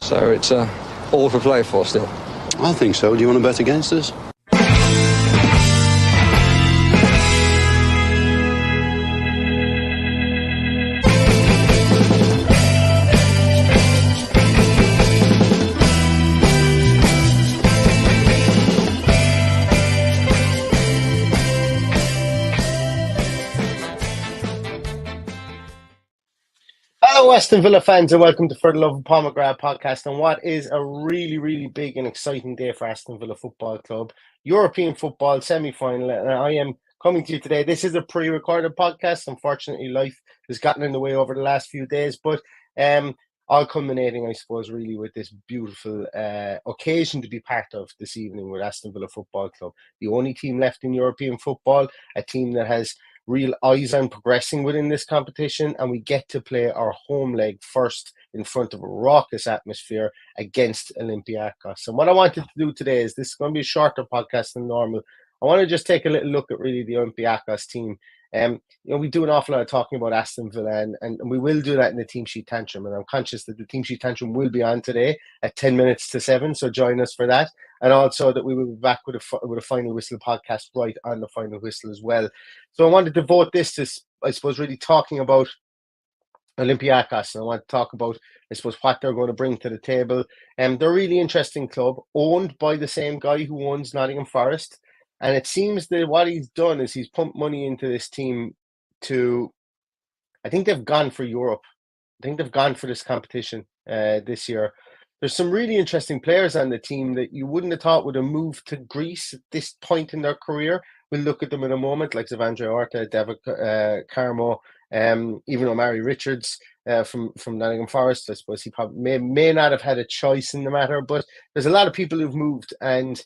So it's all for play for still. I think so. Do you want to bet against us? Hello, Aston Villa fans, and welcome to the Love of Paul McGrath podcast. And what is a really, really big and exciting day for Aston Villa Football Club, European football semi-final. And I am coming to you today. This is a pre-recorded podcast. Unfortunately, life has gotten in the way over the last few days, but all culminating, I suppose, really with this beautiful occasion to be part of this evening with Aston Villa Football Club, the only team left in European football, a team that has real eyes on progressing within this competition, and we get to play our home leg first in front of a raucous atmosphere against Olympiacos. And what I wanted to do today is, this is going to be a shorter podcast than normal. I want to just take a little look at really the Olympiacos team. We do an awful lot of talking about Aston Villa, and we will do that in the team sheet tantrum. And I'm conscious that the team sheet tantrum will be on today at 10 minutes to 7, so join us for that. And also that we will be back with a final whistle podcast right on the final whistle as well. So I wanted to devote this to, I suppose, really talking about Olympiacos, and I want to talk about, I suppose, what they're going to bring to the table. They're a really interesting club, owned by the same guy who owns Nottingham Forest. And it seems that what he's done is he's pumped money into this team I think they've gone for Europe. I think they've gone for this competition this year. There's some really interesting players on the team that you wouldn't have thought would have moved to Greece at this point in their career. We'll look at them in a moment, like Orta, David Carmo, even Omar Richards from Nottingham Forest. I suppose he probably may not have had a choice in the matter, but there's a lot of people who've moved, and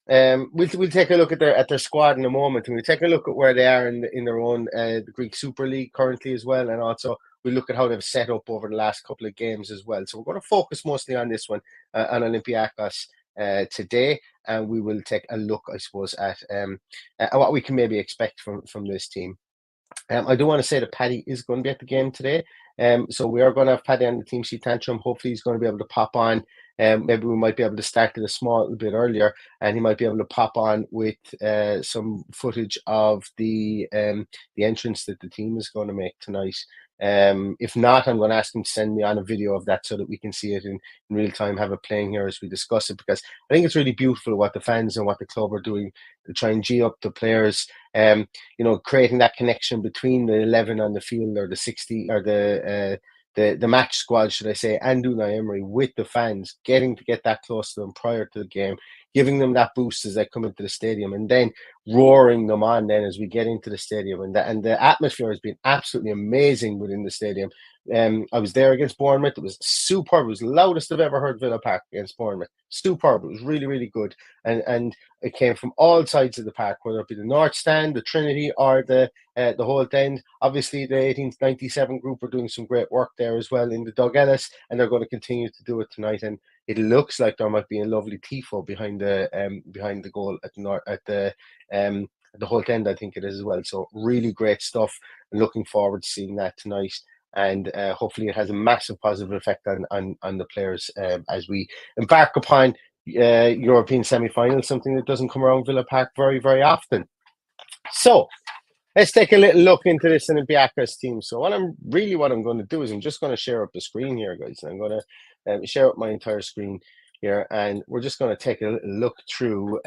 we'll take a look at their squad in a moment, and we'll take a look at where they are in their own the Greek Super League currently as well, and also we'll look at how they've set up over the last couple of games as well. So we're going to focus mostly on this one, on Olympiacos today, and we will take a look, I suppose, at what we can maybe expect from this team. I do want to say that Paddy is going to be at the game today. So we are going to have Paddy on the team sheet tantrum. Hopefully he's going to be able to pop on. Maybe we might be able to start it a small bit earlier, and he might be able to pop on with some footage of the entrance that the team is going to make tonight. If not, I'm going to ask him to send me on a video of that so that we can see it in real time, have it playing here as we discuss it, because I think it's really beautiful what the fans and what the club are doing to try and G up the players, creating that connection between the 11 on the field, or the 60, or the match squad, should I say, and Unai Emery with the fans, getting to get that close to them prior to the game, giving them that boost as they come into the stadium, and then roaring them on then as we get into the stadium. And the atmosphere has been absolutely amazing within the stadium. I was there against Bournemouth. It was superb. It was the loudest I've ever heard Villa Park against Bournemouth. Superb. It was really, really good. And it came from all sides of the park, whether it be the North Stand, the Trinity, or the Holt End. Obviously, the 1897 group are doing some great work there as well in the Doug Ellis, and they're going to continue to do it tonight. And it looks like there might be a lovely tifo behind the goal at the Holt End, I think it is as well. So really great stuff, and looking forward to seeing that tonight. And hopefully it has a massive positive effect on the players as we embark upon European semi-finals, something that doesn't come around Villa Park very, very often. So let's take a little look into this Olympiacos team. So what I'm going to do is I'm just going to share up the screen here, guys. I'm going to share up my entire screen here, and we're just going to take a little look through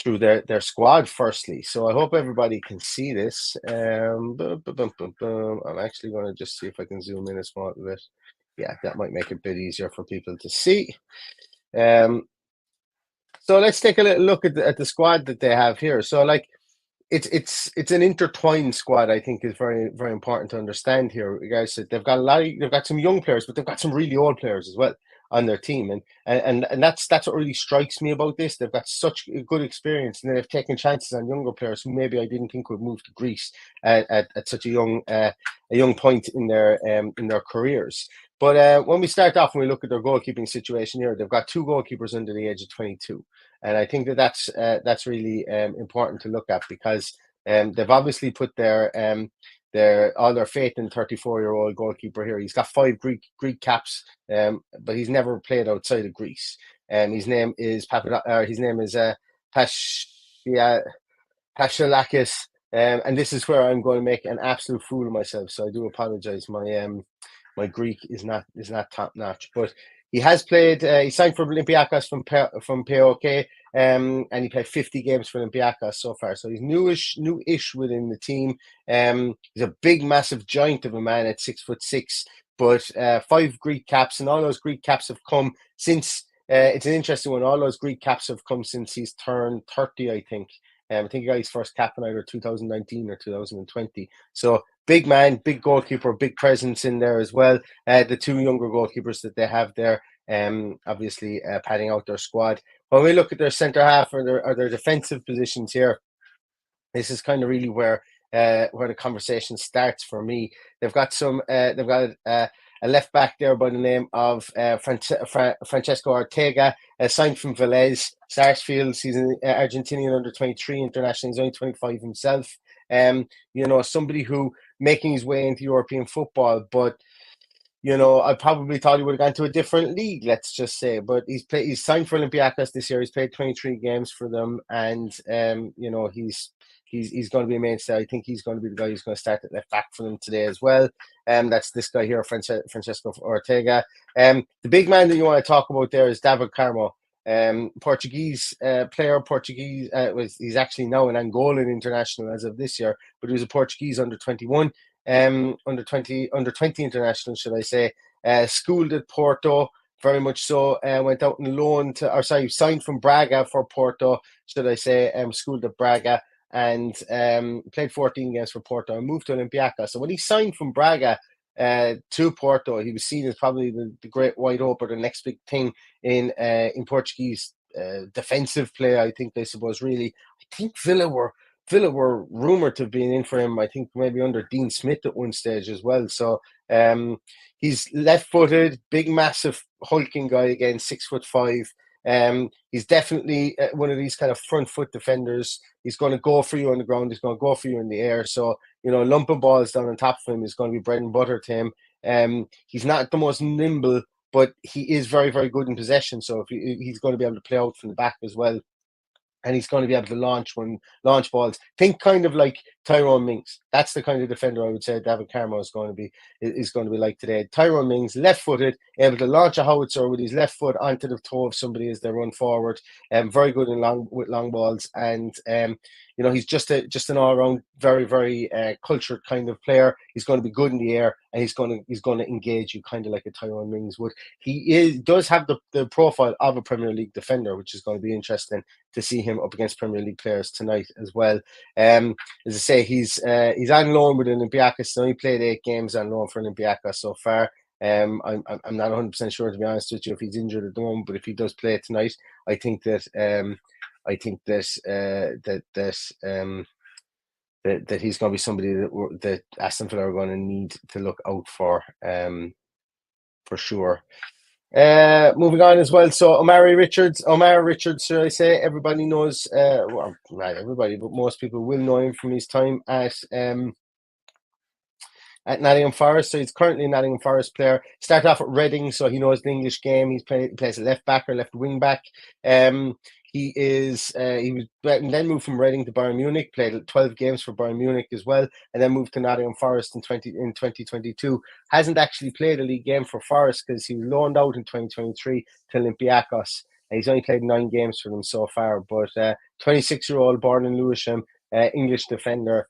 their squad firstly. So I hope everybody can see this. I'm actually going to just see if I can zoom in a small bit. Yeah, that might make it a bit easier for people to see. So let's take a little look at the squad that they have here. So like it's an intertwined squad. I think is very, very important to understand here, guys. They've got some young players, but they've got some really old players as well on their team, and that's what really strikes me about this. They've got such a good experience, and they've taken chances on younger players who maybe I didn't think would move to Greece at such a young point in their careers. But when we start off and we look at their goalkeeping situation here, they've got two goalkeepers under the age of 22, and I think that's really important to look at, because they've obviously put their all their faith in 34-year-old goalkeeper here. He's got 5 Greek caps, but he's never played outside of Greece. His name is Pashalakis, and this is where I'm going to make an absolute fool of myself. So I do apologise. My Greek is not top notch, but he has played. He signed for Olympiacos from PAOK, and he played 50 games for Olympiacos so far. So he's newish within the team. He's a big, massive giant of a man at 6'6", but 5 Greek caps, and all those Greek caps have come since. It's an interesting one. All those Greek caps have come since he's turned 30, I think. I think he got his first cap in either 2019 or 2020. So big man, big goalkeeper, big presence in there as well. The 2 younger goalkeepers that they have there, obviously padding out their squad. When we look at their centre half or their defensive positions here, this is kind of really where the conversation starts for me. They've got a left back there by the name of Francesco Ortega, signed from Vélez Sarsfield. He's an Argentinian under-23 international. He's only 25 himself. Somebody who making his way into European football, but I probably thought he would have gone to a different league, let's just say. But he's signed for Olympiacos this year. He's played 23 games for them, and he's going to be a mainstay. I think he's going to be the guy who's going to start at left back for them today as well. That's this guy here, Francesco Ortega. The big man that you want to talk about there is David Carmo, Portuguese player. He's actually now an Angolan international as of this year, but he was a Portuguese under-21, under 20 international, should I say. Schooled at Porto, very much so. Went out on loan signed from Braga for Porto, should I say. Schooled at Braga, and played 14 games for Porto and moved to Olympiacos. So when he signed from Braga to Porto, he was seen as probably the great white hope or the next big thing in Portuguese defensive play. I suppose really. I think Villa were rumoured to have been in for him. I think maybe under Dean Smith at one stage as well. So he's left-footed, big, massive, hulking guy again, 6'5". He's definitely one of these kind of front foot defenders. He's going to go for you on the ground. He's going to go for you in the air. So, lumping balls down on top of him is going to be bread and butter to him. He's not the most nimble, but he is very, very good in possession. So he's going to be able to play out from the back as well. And he's going to be able to launch balls. Think kind of like Tyrone Mings. That's the kind of defender I would say David Carmo is going to be like today. Tyrone Mings, left-footed, able to launch a howitzer with his left foot onto the toe of somebody as they run forward. Very good with long balls, and he's just an all-round very, very cultured kind of player. He's going to be good in the air, and he's going to engage you kind of like a Tyrone Mings would. He does have the profile of a Premier League defender, which is going to be interesting to see him up against Premier League players tonight as well. As I say, he's on loan with Olympiacos. So he played 8 games on loan for Olympiacos so far. I'm not 100% sure, to be honest with you, if he's injured at the moment, but if he does play tonight, I think that he's going to be somebody that Aston Villa are going to need to look out for sure. Moving on as well. So Omar Richards, should I say? Everybody knows. Well, not everybody, but most people will know him from his time at Nottingham Forest. So he's currently a Nottingham Forest player. Started off at Reading, so he knows the English game. He plays a left back or left wing back. He then moved from Reading to Bayern Munich, played 12 games for Bayern Munich as well, and then moved to Nottingham Forest in 2022. Hasn't actually played a league game for Forest because he was loaned out in 2023 to Olympiacos. And he's only played 9 games for them so far. But 26-year-old, born in Lewisham, English defender,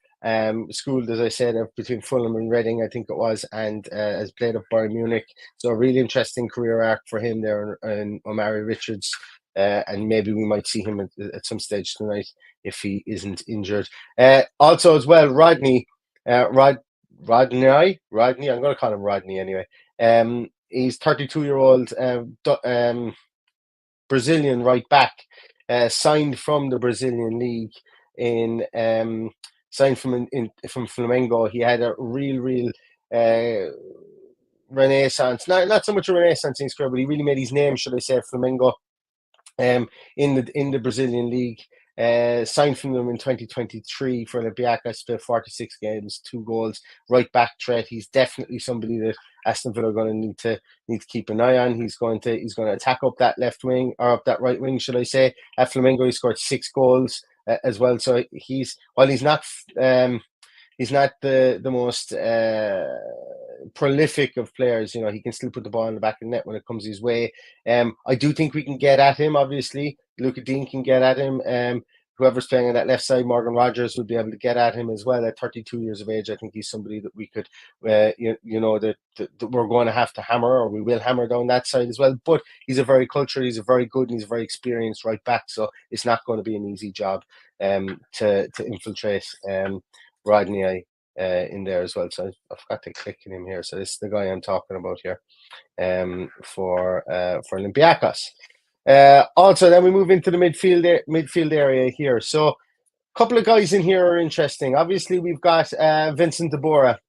schooled, as I said, between Fulham and Reading, I think it was, and has played at Bayern Munich. So a really interesting career arc for him there, and Omar Richards. And maybe we might see him at some stage tonight if he isn't injured. Also as well, Rodney. I'm going to call him Rodney anyway. He's 32-year-old Brazilian right back, signed from the Brazilian league signed from Flamengo. He had a real renaissance. Not so much a renaissance in his career, but he really made his name, should I say, at Flamengo. In the Brazilian league, Signed from them in 2023 for Olympiacos, played 46 games, 2 goals, right back threat. He's definitely somebody that Aston Villa are going to need to keep an eye on. He's going to attack up that left wing, or up that right wing, should I say? At Flamengo, he scored 6 goals as well. So he's not the most prolific of players. You know, he can still put the ball in the back of the net when it comes his way. I do think we can get at him. Obviously, Luca Dean can get at him. Whoever's playing on that left side, Morgan Rogers, would be able to get at him as well. At 32 years of age, I think he's somebody that we could, that we're going to have to hammer, or we will hammer down that side as well. But he's a very cultured, he's a very good, and he's a very experienced right back. So it's not going to be an easy job to infiltrate Rodney in there as well. So I forgot to click in him here. So this is the guy I'm talking about here for Olympiacos. Also, then we move into the midfield area here. So a couple of guys in here are interesting. Obviously, we've got Vincent de Bora.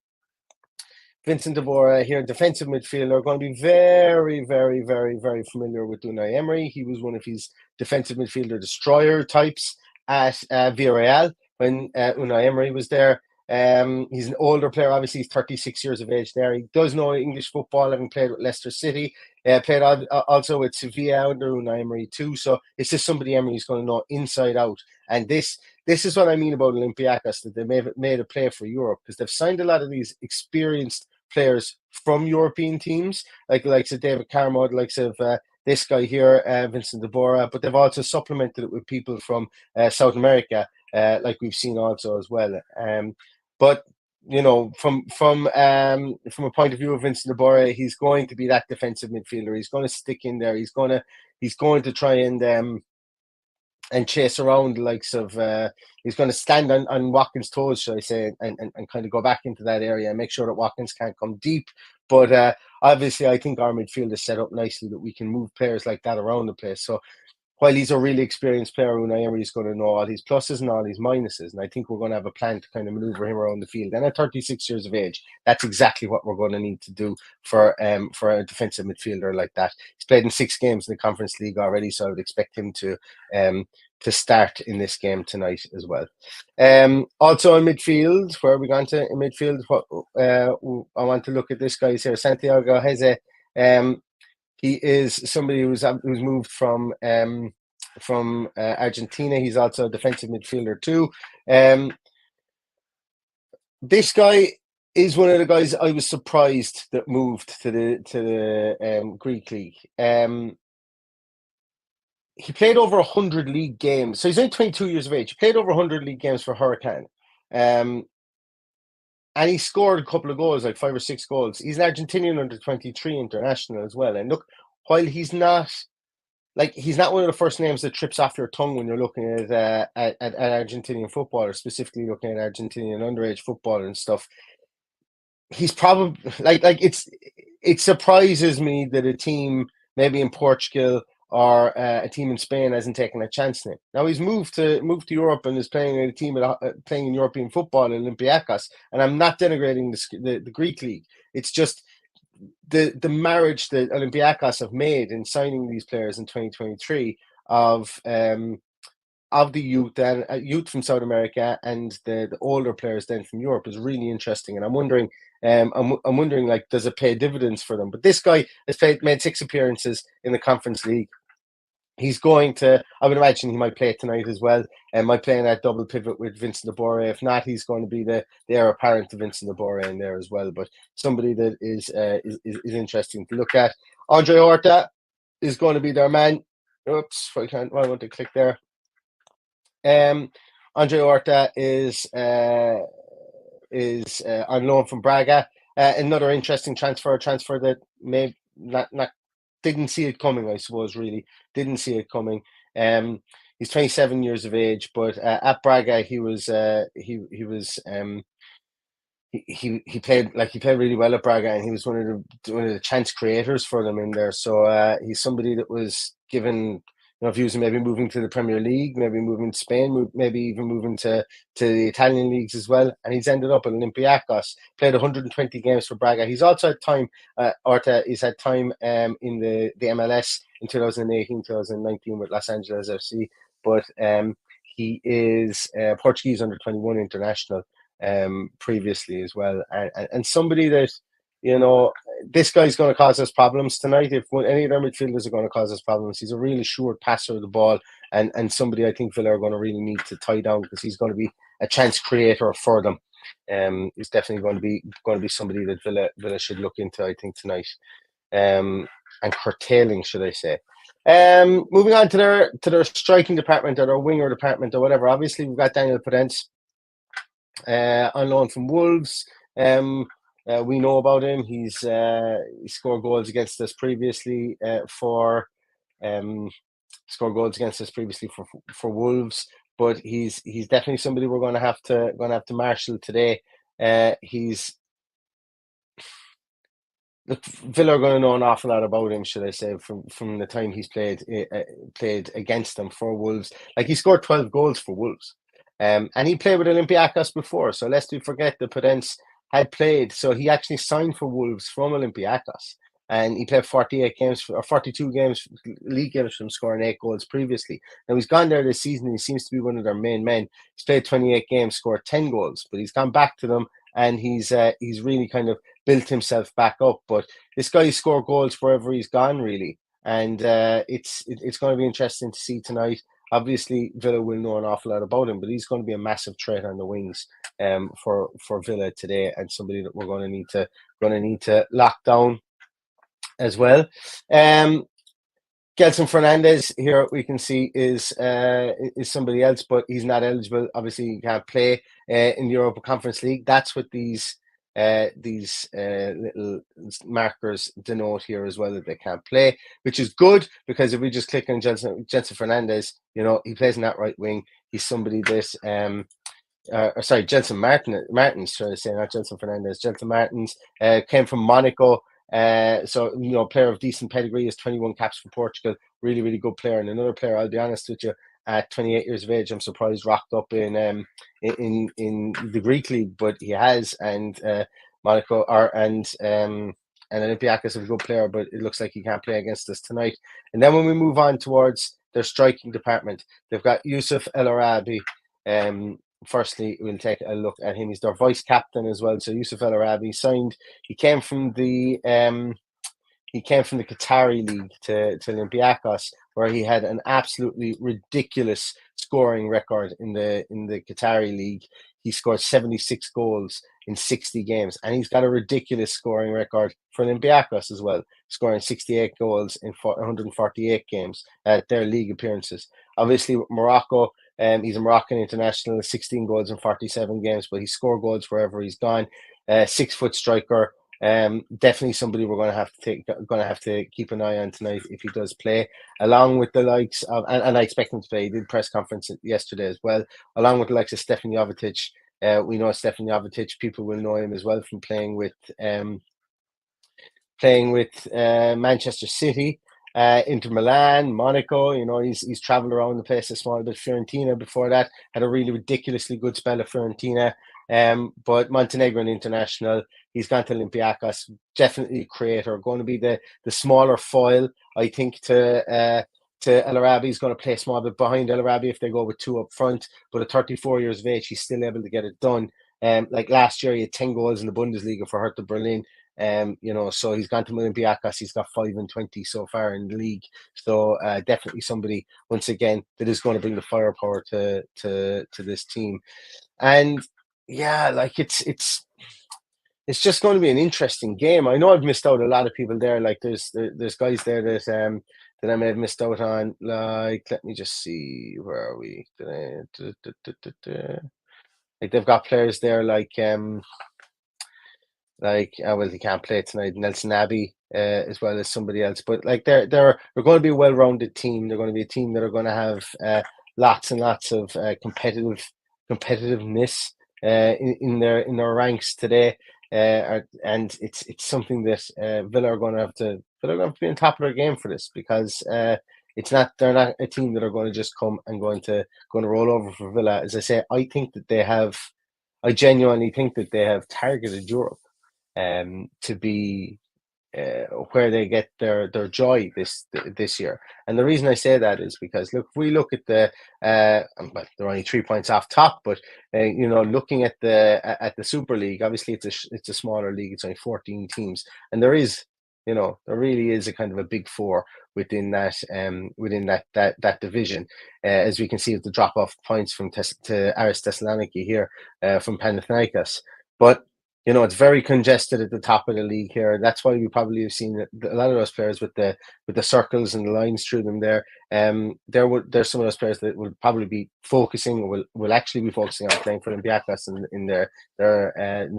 Vincent de Bora here, defensive midfielder, going to be very, very, very, very familiar with Unai Emery. He was one of his defensive midfielder destroyer types at Villarreal when Unai Emery was there. He's an older player. Obviously, he's 36 years of age there. He does know English football, having played with Leicester City. Played also with Sevilla under Unai Emery too. So it's just somebody Emery's going to know inside out. And this is what I mean about Olympiacos, that they made a play for Europe, because they've signed a lot of these experienced players from European teams, like David Carmode, likes of this guy here, Vincent de Bora, but they've also supplemented it with people from South America, like we've seen also as well. But you know, from a point of view of Vincent de Bora, he's going to be that defensive midfielder. He's going to stick in there. He's going to try and chase around the likes of. He's going to stand on Watkins' toes, shall I say, and kind of go back into that area and make sure that Watkins can't come deep. But obviously, I think our midfield is set up nicely that we can move players like that around the place. So while he's a really experienced player, Unai Emery is going to know all his pluses and all his minuses. And I think we're going to have a plan to kind of maneuver him around the field. And at 36 years of age, that's exactly what we're going to need to do for a defensive midfielder like that. He's played in 6 games in the Conference League already, so I would expect him to start in this game tonight as well. Also in midfield, where are we going to? In midfield, I want to look at this guy here, Santiago Heze. He is somebody who's moved from Argentina. He's also a defensive midfielder too. This guy is one of the guys I was surprised that moved to the Greek league. He played over 100 league games. So he's only 22 years of age. He played over 100 league games for Hurricane. And he scored a couple of goals, like 5 or 6 goals. He's an Argentinian under-23 international as well. And look, while he's not one of the first names that trips off your tongue when you're looking at Argentinian football, or specifically looking at Argentinian underage football and stuff, he's probably it surprises me that a team maybe in Portugal or a team in Spain hasn't taken a chance on him. Now he's moved to Europe and is playing in a team playing in European football, Olympiacos. And I'm not denigrating the Greek league. It's just the marriage that Olympiacos have made in signing these players in 2023 of the youth from South America and the older players then from Europe is really interesting. And I'm wondering, like, does it pay dividends for them? But this guy has made 6 appearances in the Conference League. He's going to, I would imagine he might play it tonight as well, and might play in that double pivot with Vincent de Bora. If not, he's going to be the heir apparent to Vincent de Bora in there as well. But somebody that is interesting to look at. Andre Orta is going to be their man. Oops, I want to click there. Andre Orta is on loan from Braga. Another interesting transfer that may not didn't see it coming, I suppose. Really didn't see it coming. He's 27 years of age, but at Braga he played really well at Braga, and he was one of the chance creators for them in there. So he's somebody that was given views of maybe moving to the Premier League, maybe moving to Spain, maybe even moving to the Italian leagues as well. And he's ended up at Olympiacos, played 120 games for Braga. He's also had time, Orta has had time in the MLS in 2018, 2019 with Los Angeles FC. But he is Portuguese under-21 international previously as well, and somebody that, you know, this guy's going to cause us problems tonight. If any of their midfielders are going to cause us problems, he's a really sure passer of the ball, and somebody I think Villa are going to really need to tie down, because he's going to be a chance creator for them. He's definitely going to be somebody that Villa should look into, I think, tonight. And curtailing, should I say. Moving on to their striking department, or their winger department, or whatever. Obviously, we've got Daniel Paredes on loan from Wolves. We know about him. He scored goals against us previously for Wolves, but he's definitely somebody we're going to have to marshal today. Look, Villa are going to know an awful lot about him, should I say, from the time he's played against them for Wolves. Like, he scored 12 goals for Wolves, and he played with Olympiacos before. So lest we forget that Paredes had played. So he actually signed for Wolves from Olympiacos, and he played 42 games, league games, from scoring 8 goals previously. Now he's gone there this season. He seems to be one of their main men. He's played 28 games, scored 10 goals, but he's gone back to them, and he's really kind of built himself back up. But this guy scored goals wherever he's gone, really, and it's going to be interesting to see tonight. Obviously, Villa will know an awful lot about him, but he's going to be a massive threat on the wings for Villa today, and somebody that we're going to need to lock down as well. Gelson Fernandes, here we can see, is somebody else, but he's not eligible. Obviously, he can't play in the Europa Conference League. That's what these little markers denote here as well, that they can't play, which is good, because if we just click on Gelson Fernandes, you know, he plays in that right wing. He's somebody that Gelson Martins, should I say, not Gelson Fernandes. Gelson Martins came from Monaco. So, you know, player of decent pedigree, has 21 caps for Portugal. Really, really good player. And another player, I'll be honest with you, at 28 years of age, I'm surprised rocked up in the Greek league, but he has. And Monaco and Olympiacos have a good player, but it looks like he can't play against us tonight. And then when we move on towards their striking department, they've got Yousef El Arabi. Firstly, we'll take a look at him. He's their vice captain as well. So Yousef El Arabi signed. He came from the Qatari league to Olympiacos, where he had an absolutely ridiculous scoring record in the Qatari league. He scored 76 goals in 60 games, and he's got a ridiculous scoring record for Olympiacos as well, scoring 68 goals in 148 games at their league appearances. Obviously, with Morocco, he's a Moroccan international, 16 goals in 47 games, but he scored goals wherever he's gone. 6-foot striker. Definitely somebody we're going to have to keep an eye on tonight if he does play, along with the likes of, and I expect him to play. He did press conference yesterday as well, along with the likes of Stephan Ytic. We know Stephan Ytic. People will know him as well from playing with Manchester City, Inter Milan, Monaco. You know, he's travelled around the place a small bit. Fiorentina before that, had a really ridiculously good spell at Fiorentina. But Montenegrin international, he's gone to Olympiacos. Definitely a creator, going to be the smaller foil, I think, to El Arabi. He's going to play a small bit behind El Arabi if they go with 2 up front. But at 34 years of age, he's still able to get it done. Like last year, he had 10 goals in the Bundesliga for Hertha Berlin. You know, so he's gone to Olympiacos. He's got 5 and 20 so far in the league. So definitely somebody, once again, that is going to bring the firepower to this team. And yeah, like it's just going to be an interesting game. I know I've missed out a lot of people there. Like there's guys there that I may have missed out on. Like, let me just see, where are we? Like, they've got players there like well, he can't play tonight. Nelson Abbey, as well as somebody else. But like they're going to be a well-rounded team. They're going to be a team that are going to have lots and lots of competitiveness in their ranks today. And it's something that Villa are going to have to be on top of their game for this, because they're not a team that are going to just come and going to roll over for Villa. As I say, I genuinely think that they have targeted Europe to be where they get their joy this year. And the reason I say that is because look, if we look at the well, they're only 3 points off top, but looking at the Super League, obviously it's a smaller league. It's only 14 teams, and there really is a kind of a big four within that division, as we can see with the drop off points from to Aris Thessaloniki here from Panathinaikos. But it's very congested at the top of the league here. That's why we probably have seen a lot of those players with the circles and the lines through them there. There's some of those players that will probably be focusing, will actually be focusing on playing for Olympiacos in the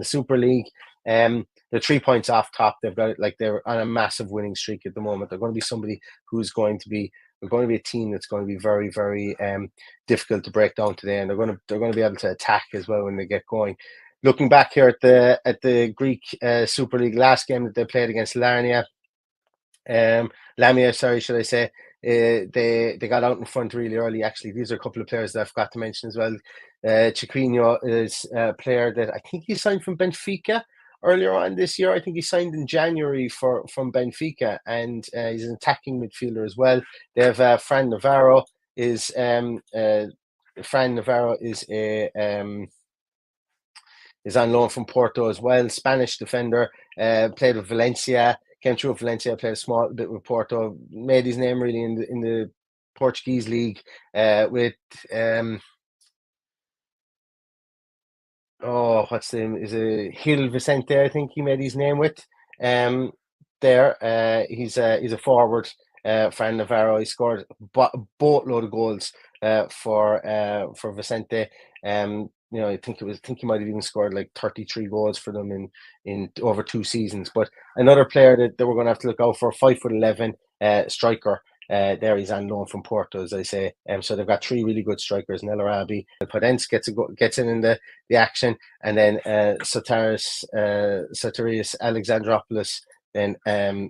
Super League. They're 3 points off top. They've got it, like, they're on a massive winning streak at the moment. They're going to be somebody who's going to be. We're going to be a team that's going to be very, very difficult to break down today, and they're going to be able to attack as well when they get going. Looking back here at the Greek Super League last game that they played against Lamia, should I say? They got out in front really early. Actually, these are a couple of players that I forgot to mention as well. Chiquinho is a player that I think he signed from Benfica earlier on this year. I think he signed in January from Benfica, and he's an attacking midfielder as well. They have Fran Navarro is is on loan from Porto as well. Spanish defender, played with Valencia, came through with Valencia, played a small bit with Porto, made his name really in the Portuguese league with what's the name? Is it Gil Vicente? I think he made his name with. He's a forward. Fran Navarro. He scored a boatload of goals for Vicente. I think he might have even scored like 33 goals for them in over 2 seasons. But another player that we're going to have to look out for, 5'11" striker. There he's on loan from Porto, as I say. So they've got 3 really good strikers. El Arabi, Paredes gets in the action, and then Sotirios Alexandropoulos then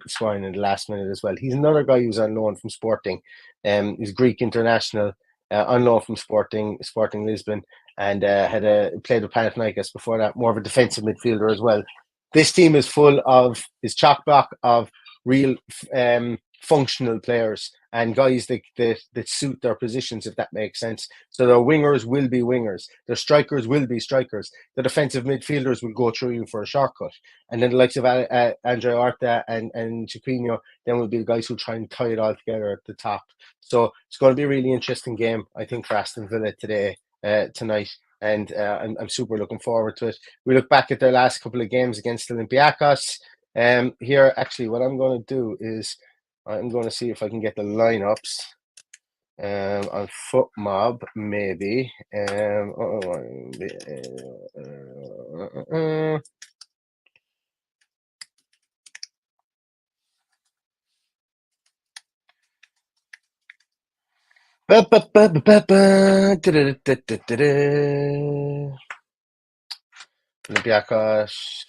scoring in the last minute as well. He's another guy who's on loan from Sporting. He's Greek international, on loan from Sporting Lisbon, and played with Panathinaikos before that. More of a defensive midfielder as well. This team is chock block of real functional players and guys that suit their positions, if that makes sense. So their wingers will be wingers, their strikers will be strikers, the defensive midfielders will go through you for a shortcut, and then the likes of Andre Orta and Chiquinho then will be the guys who try and tie it all together at the top. So it's going to be a really interesting game, I think, for Aston Villa tonight, and I'm super looking forward to it. We look back at their last couple of games against Olympiacos. Here, actually, what I'm going to do is I'm going to see if I can get the lineups on FootMob, maybe. Olympiacos.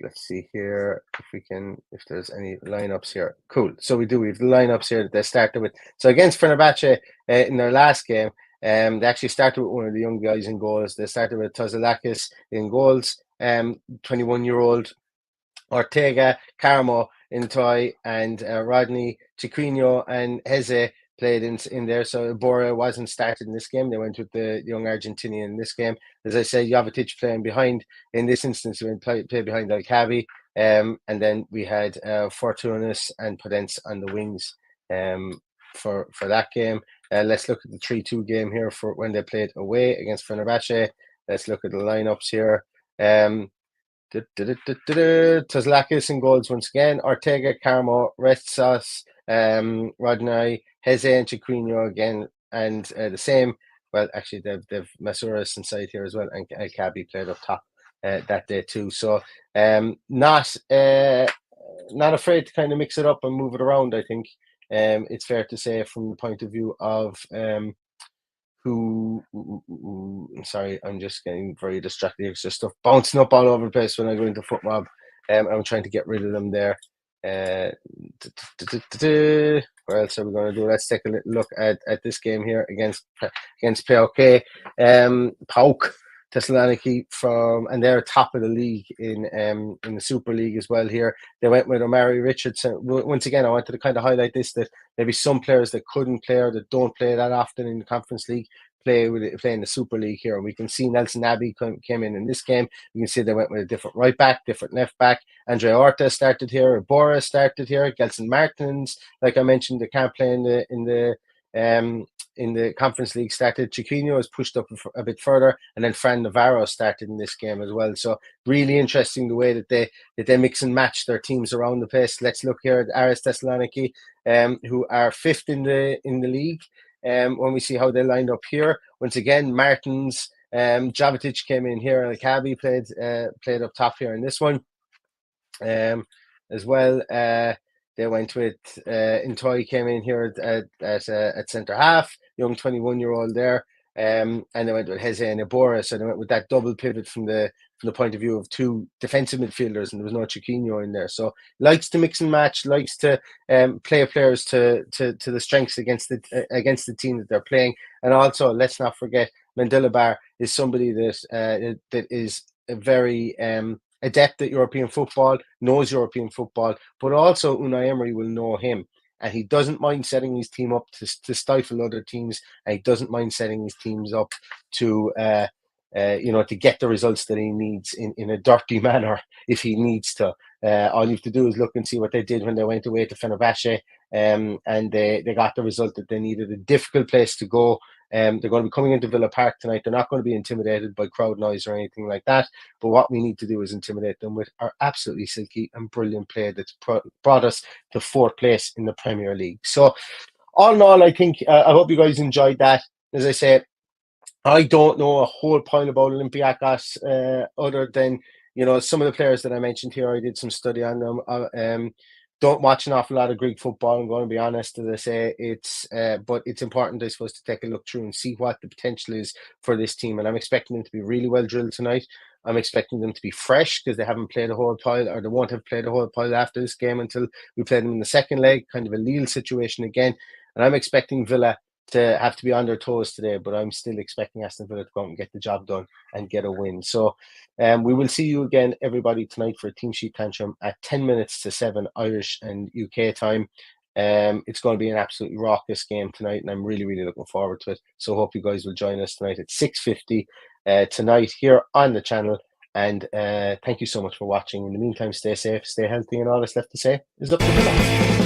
Let's see here if there's any lineups here. Cool. So we have the lineups here that they started with. So against Fenerbahce in their last game, they actually started with one of the young guys in goals. They started with Tozalakis in goals, 21-year-old Ortega, Carmo in toy, and Rodney, Chiquinho, and Heze played in there. So Bora wasn't started in this game. They went with the young Argentinian in this game. As I said, Jovetic playing behind. In this instance, he played behind Alcabi. And then we had Fortunas and Paredes on the wings for that game. Let's look at the 3-2 game here for when they played away against Fenerbahce. Let's look at the lineups here. Tozlakis in goals once again. Ortega, Carmo, Retsas, Rodney, Heze, and Chiquinho again, and the same. Well, actually, they've Masuras inside here as well, and Alcabi played up top that day too. So, not afraid to kind of mix it up and move it around. I think it's fair to say, from the point of view of sorry, I'm just getting very distracted. There's just stuff bouncing up all over the place when I go into FootMob. I'm trying to get rid of them there. What else are we going to do? Let's take a little look at this game here against PAOK. PAOK. Thessaloniki and they're top of the league in the Super League as well here. They went with Omar Richards. Once again, I wanted to kind of highlight this, that maybe some players that couldn't play or that don't play that often in the Conference League play in the Super League here. And we can see Nelson Abbey came in this game. You can see they went with a different right back, different left back. Andre Orta started here. Bora started here. Gelson Martins, like I mentioned, they can't play in the Conference League, started. Chiquinho was pushed up a bit further, and then Fran Navarro started in this game as well. So really interesting the way that they mix and match their teams around the place. Let's look here at RS Thessaloniki, who are fifth in the league. When we see how they lined up here, once again, Martins, Jovetic came in here, and Akabi played up top here in this one, as well. They went with Intoy came in here at centre half, young 21-year-old there, and they went with Heze and Ebora. So they went with that double pivot from the point of view of two defensive midfielders, and there was no Chiquinho in there. So likes to mix and match, likes to play players to the strengths against the team that they're playing. And also, let's not forget, Mandela Bar is somebody that is a very adept at European football, knows European football, but also Unai Emery will know him. And he doesn't mind setting his team up to stifle other teams, and he doesn't mind setting his teams up to to get the results that he needs in a dirty manner if he needs to. All you have to do is look and see what they did when they went away to Fenerbahce, and they got the result that they needed. A difficult place to go. They're going to be coming into Villa Park tonight. They're not going to be intimidated by crowd noise or anything like that. But what we need to do is intimidate them with our absolutely silky and brilliant play that's brought us to fourth place in the Premier League. So all in all, I think I hope you guys enjoyed that. As I say, I don't know a whole pile about Olympiacos other than, some of the players that I mentioned here. I did some study on them. Don't watch an awful lot of Greek football, I'm going to be honest. As I say, but it's important, I suppose, to take a look through and see what the potential is for this team. And I'm expecting them to be really well drilled tonight. I'm expecting them to be fresh because they haven't played a whole pile, or they won't have played a whole pile after this game until we play them in the second leg, kind of a Lille situation again. And I'm expecting Villa to have to be on their toes today, but I'm still expecting Aston Villa to go out and get the job done and get a win. So we will see you again, everybody, tonight for a team sheet tantrum at 10 minutes to 7 Irish and UK time. It's going to be an absolutely raucous game tonight, and I'm really, really looking forward to it. So hope you guys will join us tonight at 6:50 tonight here on the channel. And thank you so much for watching. In the meantime, stay safe, stay healthy, and all that's left to say is up to Villa.